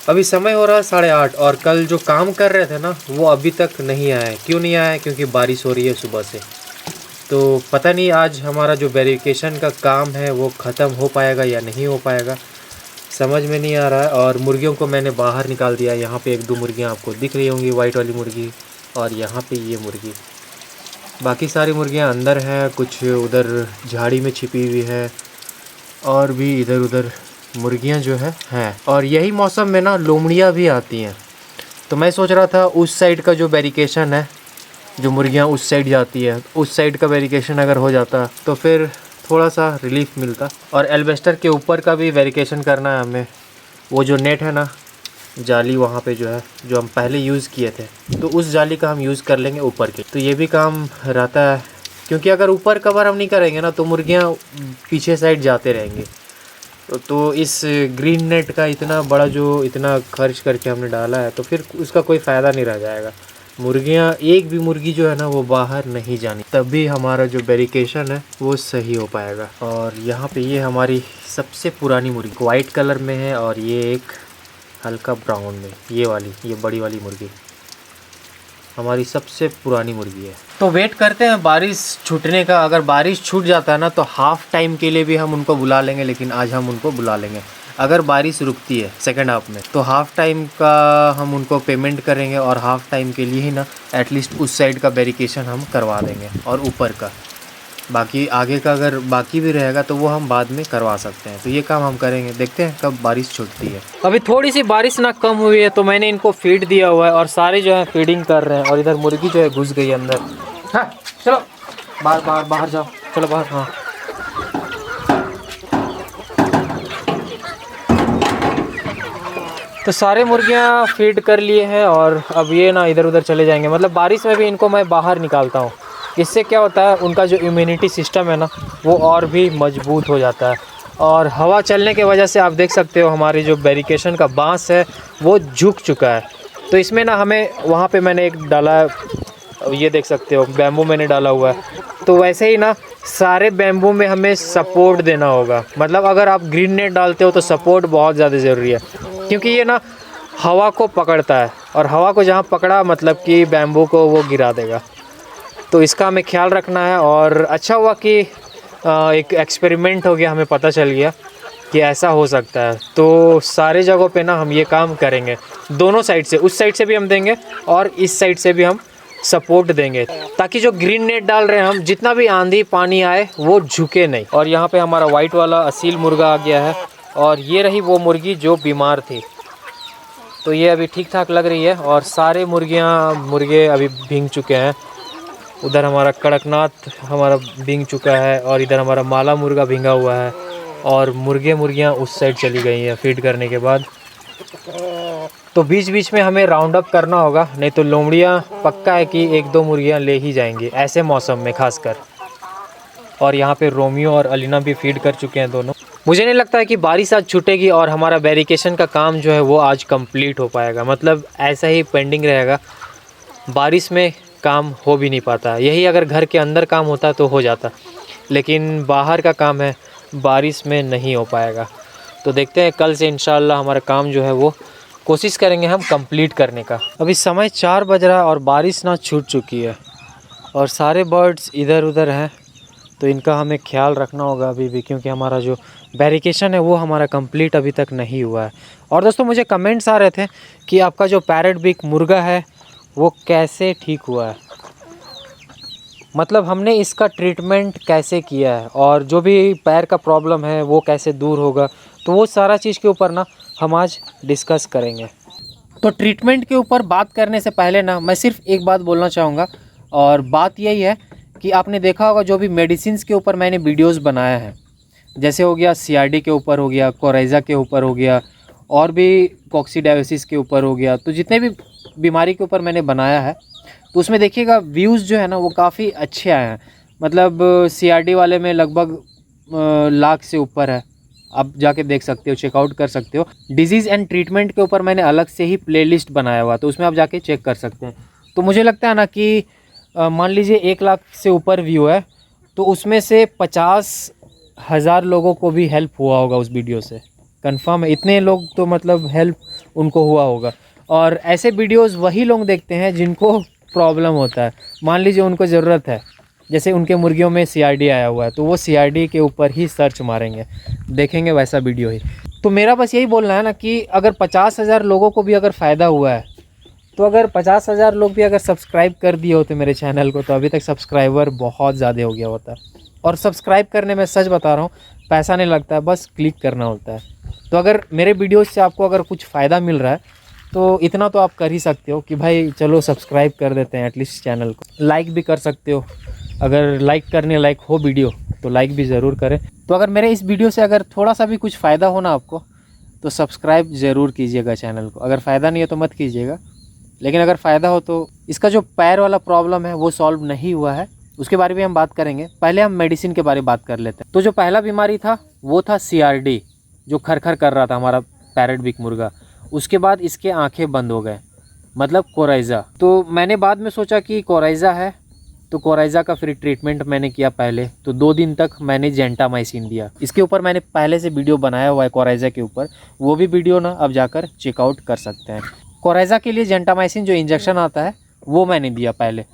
अभी समय हो रहा है 8:30 और कल जो काम कर रहे थे ना वो अभी तक नहीं आए। क्यों नहीं आए? क्योंकि बारिश हो रही है सुबह से। तो पता नहीं आज हमारा जो वेरिफिकेशन का काम है वो ख़त्म हो पाएगा या नहीं हो पाएगा, समझ में नहीं आ रहा है। और मुर्गियों को मैंने बाहर निकाल दिया। यहाँ पे 1-2 मुर्गियाँ आपको दिख रही होंगी, वाइट वाली मुर्गी, और यहाँ पे ये मुर्गी। बाकी सारी मुर्गियाँ अंदर हैं, कुछ उधर झाड़ी में छिपी हुई है, और भी इधर उधर मुर्गियाँ जो हैं। और यही मौसम में ना लोमड़ियाँ भी आती हैं। तो मैं सोच रहा था उस साइड का जो बैरिकेशन है, जो मुर्गियाँ उस साइड जाती है, उस साइड का बैरिकेशन अगर हो जाता तो फिर थोड़ा सा रिलीफ मिलता। और एल्वेस्टर के ऊपर का भी बैरिकेशन करना है हमें। वो जो नेट है ना, जाली वहाँ पे जो है, जो हम पहले यूज़ किए थे, तो उस जाली का हम यूज़ कर लेंगे ऊपर के। तो ये भी काम रहता है, क्योंकि अगर ऊपर कवर हम नहीं करेंगे ना तो मुर्गियाँ पीछे साइड जाते रहेंगे। तो इस ग्रीन नेट का इतना खर्च करके हमने डाला है, तो फिर उसका कोई फ़ायदा नहीं रह जाएगा। मुर्गियाँ, एक भी मुर्गी जो है ना वो बाहर नहीं जानी, तभी हमारा जो बैरिकेशन है वो सही हो पाएगा। और यहाँ पे ये हमारी सबसे पुरानी मुर्गी वाइट कलर में है, और ये एक हल्का ब्राउन में, ये बड़ी वाली मुर्गी हमारी सबसे पुरानी मुर्गी है। तो वेट करते हैं बारिश छूटने का। अगर बारिश छूट जाता है ना तो हाफ़ टाइम के लिए भी हम उनको बुला लेंगे, लेकिन आज हम उनको बुला लेंगे। अगर बारिश रुकती है सेकंड हाफ में तो हाफ़ टाइम का हम उनको पेमेंट करेंगे, और हाफ़ टाइम के लिए ही ना एटलीस्ट उस साइड का बैरिकेशन हम करवा देंगे, और ऊपर का बाकी आगे का अगर बाकी भी रहेगा तो वो हम बाद में करवा सकते हैं। तो ये काम हम करेंगे, देखते हैं कब बारिश छूटती है। अभी थोड़ी सी बारिश ना कम हुई है तो मैंने इनको फीड दिया हुआ है, और सारे जो है फीडिंग कर रहे हैं। और इधर मुर्गी जो है घुस गई अंदर। हाँ चलो बाहर जाओ, चलो बाहर। हाँ तो सारे मुर्गियाँ फीड कर लिए हैं, और अब ये ना इधर उधर चले जाएंगे। मतलब बारिश में भी इनको मैं बाहर निकालता हूँ। इससे क्या होता है, उनका जो इम्यूनिटी सिस्टम है ना वो और भी मजबूत हो जाता है। और हवा चलने की वजह से आप देख सकते हो हमारी जो बैरिकेशन का बांस है वो झुक चुका है। तो इसमें ना हमें, वहाँ पे मैंने एक डाला है, ये देख सकते हो बैम्बू मैंने डाला हुआ है। तो वैसे ही ना सारे बैम्बू में हमें सपोर्ट देना होगा। मतलब अगर आप ग्रीन नेट डालते हो तो सपोर्ट बहुत ज़्यादा ज़रूरी है, क्योंकि ये ना हवा को पकड़ता है, और हवा को जहाँ पकड़ा मतलब कि बैम्बू को वो गिरा देगा। तो इसका हमें ख्याल रखना है। और अच्छा हुआ कि एक एक्सपेरिमेंट हो गया, हमें पता चल गया कि ऐसा हो सकता है। तो सारे जगहों पे ना हम ये काम करेंगे, दोनों साइड से, उस साइड से भी हम देंगे और इस साइड से भी हम सपोर्ट देंगे, ताकि जो ग्रीन नेट डाल रहे हैं हम, जितना भी आंधी पानी आए वो झुके नहीं। और यहाँ पे हमारा वाइट वाला असील मुर्गा आ गया है, और ये रही वो मुर्गी जो बीमार थी। तो ये अभी ठीक ठाक लग रही है, और सारे मुर्गे अभी भींग चुके हैं। उधर हमारा कड़कनाथ हमारा भींग चुका है, और इधर हमारा माला मुर्गा भींगा हुआ है, और मुर्गियाँ उस साइड चली गई हैं फीड करने के बाद। तो बीच बीच में हमें राउंड अप करना होगा, नहीं तो लोमड़ियाँ पक्का है कि 1-2 मुर्गियाँ ले ही जाएंगी ऐसे मौसम में खासकर। और यहाँ पे रोमियो और अलीना भी फीड कर चुके हैं दोनों। मुझे नहीं लगता है कि बारिश आज छूटेगी और हमारा बैरिकेशन का काम जो है वो आज कंप्लीट हो पाएगा। मतलब ऐसा ही पेंडिंग रहेगा, बारिश में काम हो भी नहीं पाता। यही अगर घर के अंदर काम होता तो हो जाता, लेकिन बाहर का काम है, बारिश में नहीं हो पाएगा। तो देखते हैं, कल से इंशाल्लाह हमारा काम जो है वो कोशिश करेंगे हम कंप्लीट करने का। अभी समय 4 बज रहा है और बारिश ना छूट चुकी है, और सारे बर्ड्स इधर उधर हैं। तो इनका हमें ख्याल रखना होगा अभी भी, क्योंकि हमारा जो बैरिकेशन है वो हमारा कंप्लीट अभी तक नहीं हुआ है। और दोस्तों मुझे कमेंट्स आ रहे थे कि आपका जो पैरेट बिक मुर्गा है वो कैसे ठीक हुआ है, मतलब हमने इसका ट्रीटमेंट कैसे किया है, और जो भी पैर का प्रॉब्लम है वो कैसे दूर होगा। तो वो सारा चीज़ के ऊपर ना हम आज डिस्कस करेंगे। तो ट्रीटमेंट के ऊपर बात करने से पहले ना मैं सिर्फ एक बात बोलना चाहूँगा, और बात यही है कि आपने देखा होगा जो भी मेडिसिन्स के ऊपर मैंने वीडियोस बनाया है, जैसे हो गया CRD के ऊपर हो गया, कोराइज़ा के ऊपर हो गया, और भी कॉक्सीडायोसिस के ऊपर हो गया। तो जितने भी बीमारी के ऊपर मैंने बनाया है तो उसमें देखिएगा व्यूज़ जो है ना वो काफ़ी अच्छे आए हैं। मतलब CRD वाले में लगभग लाख से ऊपर है, आप जाके देख सकते हो, चेकआउट कर सकते हो। डिजीज़ एंड ट्रीटमेंट के ऊपर मैंने अलग से ही प्लेलिस्ट बनाया हुआ, तो उसमें आप जाके चेक कर सकते हैं। तो मुझे लगता है ना कि मान लीजिए 1 लाख से ऊपर व्यू है, तो उसमें से 50,000 लोगों को भी हेल्प हुआ होगा उस वीडियो से, कंफर्म है। इतने लोग तो मतलब हेल्प उनको हुआ होगा। और ऐसे वीडियोस वही लोग देखते हैं जिनको प्रॉब्लम होता है। मान लीजिए उनको ज़रूरत है, जैसे उनके मुर्गियों में CRD आया हुआ है, तो वो CRD के ऊपर ही सर्च मारेंगे, देखेंगे वैसा वीडियो ही। तो मेरा बस यही बोलना है ना कि अगर 50,000 लोगों को भी अगर फ़ायदा हुआ है, तो अगर 50,000 लोग भी अगर सब्सक्राइब कर दिए होते मेरे चैनल को, तो अभी तक सब्सक्राइबर बहुत ज़्यादा हो गया होता। और सब्सक्राइब करने में सच बता रहा हूँ, पैसा नहीं लगता है, बस क्लिक करना होता है। तो अगर मेरे वीडियोज़ से आपको अगर कुछ फ़ायदा मिल रहा है, तो इतना तो आप कर ही सकते हो कि भाई चलो सब्सक्राइब कर देते हैं एटलीस्ट चैनल को। लाइक भी कर सकते हो, अगर लाइक करने लायक हो वीडियो तो लाइक भी ज़रूर करें। तो अगर मेरे इस वीडियो से अगर थोड़ा सा भी कुछ फ़ायदा हो ना आपको, तो सब्सक्राइब ज़रूर कीजिएगा चैनल को। अगर फ़ायदा नहीं है तो मत कीजिएगा, लेकिन अगर फ़ायदा हो तो। इसका जो पैर वाला प्रॉब्लम है वो सॉल्व नहीं हुआ है, उसके बारे में हम बात करेंगे। पहले हम मेडिसिन के बारे में बात कर लेते हैं। तो जो पहला बीमारी था वो था CRD, जो खरखर कर रहा था हमारा पैरेट बिग मुर्गा। उसके बाद इसके आंखें बंद हो गए, मतलब कोराइज़ा। तो मैंने बाद में सोचा कि कोराइज़ा है, तो कोराइज़ा का फिर ट्रीटमेंट मैंने किया पहले। तो 2 दिन तक मैंने जेंटामाइसिन दिया। इसके ऊपर मैंने पहले से वीडियो बनाया हुआ है कोराइज़ा के ऊपर, वो भी वीडियो ना अब जाकर चेकआउट कर सकते हैं। कोराइज़ा के लिए जेंटामाइसिन जो इंजेक्शन आता है वो मैंने दिया पहले,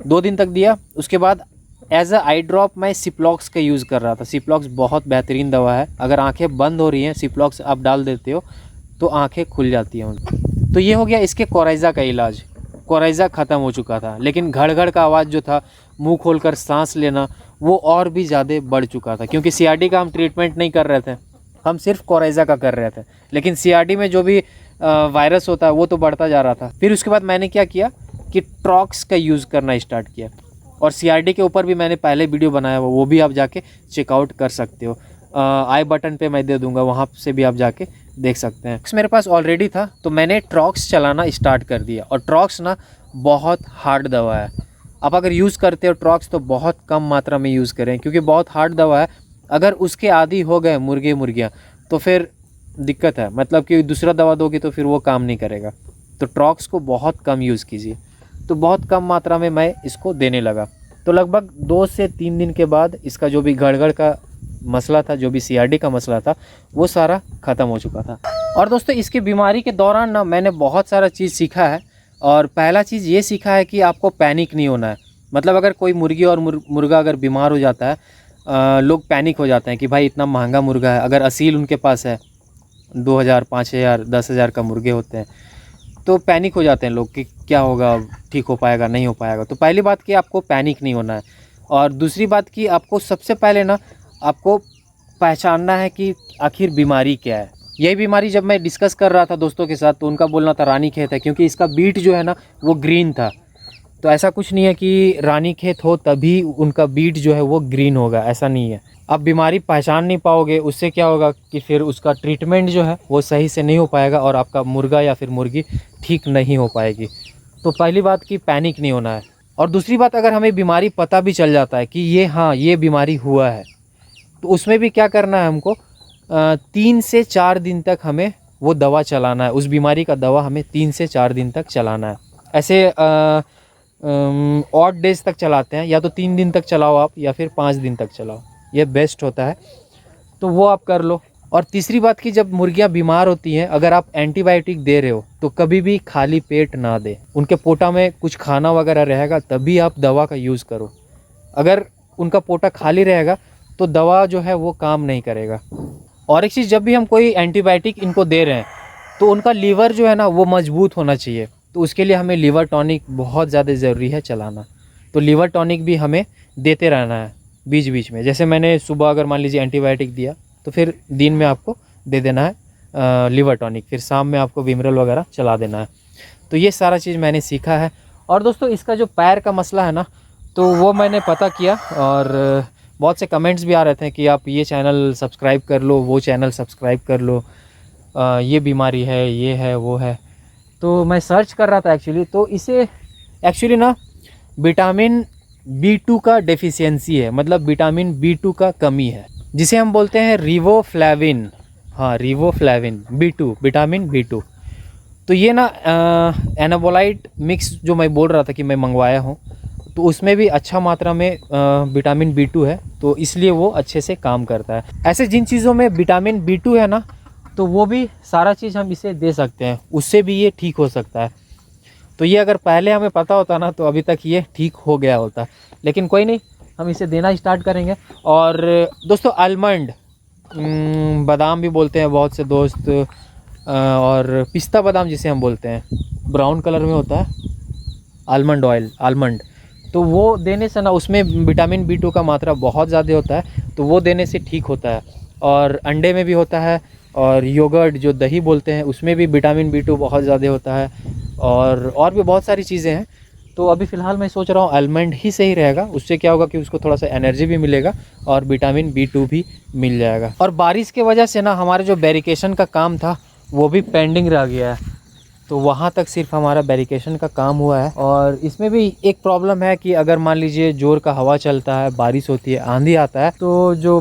2 दिन तक दिया। उसके बाद एज अ आई ड्रॉप मैं सिप्लॉक्स का यूज़ कर रहा था। सिप्लॉक्स बहुत बेहतरीन दवा है। अगर आंखें बंद हो रही हैं, सिप्लॉक्स आप डाल देते हो तो आंखें खुल जाती हैं उनकी। तो ये हो गया इसके कोराइज़ा का इलाज। कोराइज़ा ख़त्म हो चुका था, लेकिन घड़ का आवाज़ जो था, मुंह खोलकर सांस लेना, वो और भी ज़्यादा बढ़ चुका था। क्योंकि CRD का हम ट्रीटमेंट नहीं कर रहे थे, हम सिर्फ कोराइज़ा का कर रहे थे। लेकिन CRD में जो भी वायरस होता है वो तो बढ़ता जा रहा था। फिर उसके बाद मैंने क्या किया कि ट्रॉक्स का यूज़ करना स्टार्ट किया। और CRD के ऊपर भी मैंने पहले वीडियो बनाया हुआ, वो भी आप जाके चेकआउट कर सकते हो। आई बटन पे मैं दे दूंगा, वहाँ से भी आप जाके देख सकते हैं। मेरे पास ऑलरेडी था तो मैंने ट्रॉक्स चलाना स्टार्ट कर दिया। और ट्रॉक्स ना बहुत हार्ड दवा है। आप अगर यूज़ करते हो ट्रॉक्स तो बहुत कम मात्रा में यूज़ करें, क्योंकि बहुत हार्ड दवा है। अगर उसके आदी हो गए मुर्गे मुर्गियाँ तो फिर दिक्कत है, मतलब कि दूसरा दवा दोगे तो फिर वो काम नहीं करेगा। तो ट्रॉक्स को बहुत कम यूज़ कीजिए। तो बहुत कम मात्रा में मैं इसको देने लगा। तो लगभग 2 से 3 दिन के बाद इसका जो भी गड़गड़ का मसला था, जो भी CRD का मसला था, वो सारा ख़त्म हो चुका था। और दोस्तों इसकी बीमारी के दौरान ना मैंने बहुत सारा चीज़ सीखा है। और पहला चीज़ ये सीखा है कि आपको पैनिक नहीं होना है। मतलब अगर कोई मुर्गी और मुर्गा अगर बीमार हो जाता है, लोग पैनिक हो जाते हैं कि भाई इतना महंगा मुर्गा है। अगर असील उनके पास है, 2,000, 5,000, 10,000 का मुर्गे होते हैं, तो पैनिक हो जाते हैं लोग कि क्या होगा, ठीक हो पाएगा नहीं हो पाएगा। तो पहली बात कि आपको पैनिक नहीं होना है। और दूसरी बात कि आपको सबसे पहले ना आपको पहचानना है कि आखिर बीमारी क्या है। यही बीमारी जब मैं डिस्कस कर रहा था दोस्तों के साथ, तो उनका बोलना था रानीखेत है, क्योंकि इसका बीट जो है ना वो ग्रीन था। तो ऐसा कुछ नहीं है कि रानीखेत हो तभी उनका बीट जो है वो ग्रीन होगा, ऐसा नहीं है। आप बीमारी पहचान नहीं पाओगे, उससे क्या होगा कि फिर उसका ट्रीटमेंट जो है वो सही से नहीं हो पाएगा और आपका मुर्गा या फिर मुर्गी ठीक नहीं हो पाएगी। तो पहली बात कि पैनिक नहीं होना है। और दूसरी बात, अगर हमें बीमारी पता भी चल जाता है कि ये बीमारी हुआ है, तो उसमें भी क्या करना है हमको, 3 से 4 दिन तक हमें वो दवा चलाना है। उस बीमारी का दवा हमें 3 से 4 दिन तक चलाना है। ऐसे ऑड डेज तक चलाते हैं, या तो 3 दिन तक चलाओ आप या फिर 5 दिन तक चलाओ, ये बेस्ट होता है। तो वो आप कर लो। और तीसरी बात कि जब मुर्गियां बीमार होती हैं, अगर आप एंटीबायोटिक दे रहे हो तो कभी भी खाली पेट ना दे। उनके पोटा में कुछ खाना वगैरह रहेगा तभी आप दवा का यूज़ करो। अगर उनका पोटा खाली रहेगा तो दवा जो है वो काम नहीं करेगा। और एक चीज़, जब भी हम कोई एंटीबायोटिक इनको दे रहे हैं तो उनका लीवर जो है ना वो मजबूत होना चाहिए। तो उसके लिए हमें लीवर टॉनिक बहुत ज़्यादा ज़रूरी है चलाना। तो लीवर टॉनिक भी हमें देते रहना है बीच बीच में। जैसे मैंने सुबह अगर मान लीजिए एंटीबायोटिक दिया तो फिर दिन में आपको दे देना है लीवर टॉनिक, फिर शाम में आपको विमरल वगैरह चला देना है। तो ये सारा चीज़ मैंने सीखा है। और दोस्तों इसका जो पैर का मसला है ना, तो वो मैंने पता किया और बहुत से कमेंट्स भी आ रहे थे कि आप ये चैनल सब्सक्राइब कर लो, वो चैनल सब्सक्राइब कर लो, ये बीमारी है, ये है, वो है। तो मैं सर्च कर रहा था एक्चुअली, तो इसे एक्चुअली ना विटामिन B2 का डेफिशिएंसी है, मतलब विटामिन B2 का कमी है। जिसे हम बोलते हैं रिवोफ्लेविन। हाँ, रिवोफ्लेविन B2, विटामिन B2। तो ये ना एनाबोलाइट मिक्स जो मैं बोल रहा था कि मैं मंगवाया हूँ, तो उसमें भी अच्छा मात्रा में विटामिन B2 है, तो इसलिए वो अच्छे से काम करता है। ऐसे जिन चीज़ों में विटामिन B2 है ना, तो वो भी सारा चीज़ हम इसे दे सकते हैं, उससे भी ये ठीक हो सकता है। तो ये अगर पहले हमें पता होता ना, तो अभी तक ये ठीक हो गया होता, लेकिन कोई नहीं, हम इसे देना स्टार्ट करेंगे। और दोस्तों आलमंड, बादाम भी बोलते हैं बहुत से दोस्त, और पिस्ता बादाम जिसे हम बोलते हैं, ब्राउन कलर में होता है, आलमंड ऑयल, आलमंड, तो वो देने से ना उसमें विटामिन B2 का मात्रा बहुत ज़्यादा होता है, तो वो देने से ठीक होता है। और अंडे में भी होता है, और योगर्ट जो दही बोलते हैं उसमें भी विटामिन B2 बहुत ज़्यादा होता है, और भी बहुत सारी चीज़ें हैं। तो अभी फ़िलहाल मैं सोच रहा हूँ आलमंड ही सही रहेगा, उससे क्या होगा कि उसको थोड़ा सा एनर्जी भी मिलेगा और विटामिन B2 भी मिल जाएगा। और बारिश के वजह से ना हमारे जो बैरिकेशन का काम था वो भी पेंडिंग रह गया है, तो वहाँ तक सिर्फ हमारा बैरिकेशन का काम हुआ है। और इसमें भी एक प्रॉब्लम है कि अगर मान लीजिए जोर का हवा चलता है, बारिश होती है, आंधी आता है, तो जो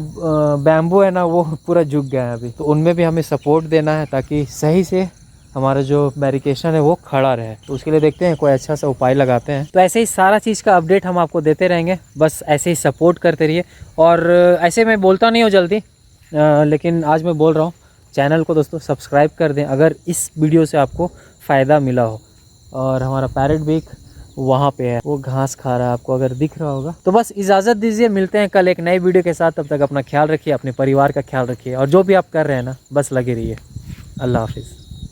बैम्बू है ना वो पूरा झुक गया है अभी, तो उनमें भी हमें सपोर्ट देना है ताकि सही से हमारा जो बैरिकेशन है वो खड़ा रहे। तो उसके लिए देखते हैं कोई अच्छा सा उपाय लगाते हैं। तो ऐसे ही सारा चीज़ का अपडेट हम आपको देते रहेंगे, बस ऐसे ही सपोर्ट करते रहिए। और ऐसे मैं बोलता नहीं हूँ जल्दी, लेकिन आज मैं बोल रहा हूँ, चैनल को दोस्तों सब्सक्राइब कर दें अगर इस वीडियो से आपको फ़ायदा मिला हो। और हमारा पैरेट बिग वहाँ पे है, वो घास खा रहा है, आपको अगर दिख रहा होगा। तो बस इजाज़त दीजिए, मिलते हैं कल एक नई वीडियो के साथ। तब तक अपना ख्याल रखिए, अपने परिवार का ख्याल रखिए, और जो भी आप कर रहे हैं ना, बस लगे रहिए। अल्लाह हाफिज़।